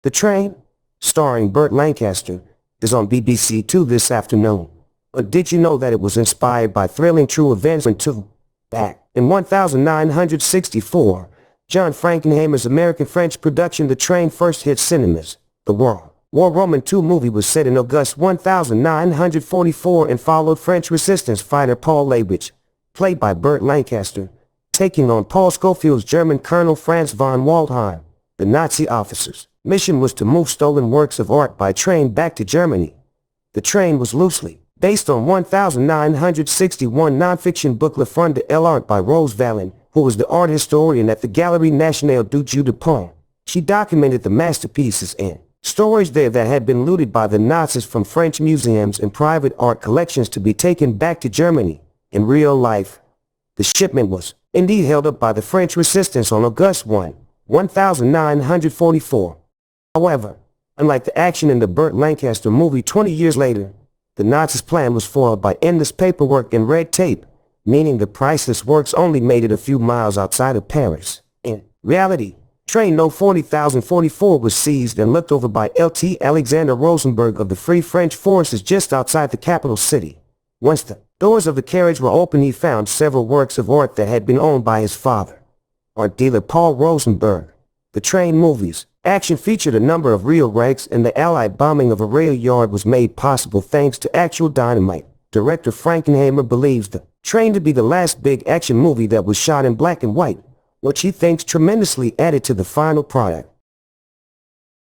The Train, starring Burt Lancaster, is on BBC Two this afternoon. But did you know that it was inspired by thrilling true events in two? Back in 1964, John Frankenheimer's American-French production The Train first hit cinemas. The World War Roman II movie was set in August 1944 and followed French resistance fighter Paul Leibich, played by Burt Lancaster, taking on Paul Schofield's German Colonel Franz von Waldheim. The Nazi officer's mission was to move stolen works of art by train back to Germany. The Train was loosely based on 1961 nonfiction book Le Front de l'Art by Rose Valland, who was the art historian at the Galerie Nationale du Jeu de Paume. She documented the masterpieces and stories there that had been looted by the Nazis from French museums and private art collections to be taken back to Germany. In real life, the shipment was indeed held up by the French resistance on August 1, 1944. However, unlike the action in the Burt Lancaster movie 20 years later, the Nazis' plan was foiled by endless paperwork and red tape, meaning the priceless works only made it a few miles outside of Paris. In reality, Train No. 40,044 was seized and looked over by Lt. Alexander Rosenberg of the Free French Forces just outside the capital city. Once the doors of the carriage were open, he found several works of art that had been owned by his father, art dealer Paul Rosenberg. The Train movie's action featured a number of real wrecks, and the Allied bombing of a rail yard was made possible thanks to actual dynamite. Director Frankenheimer believes The Train to be the last big action movie that was shot in black and white, which he thinks tremendously added to the final product.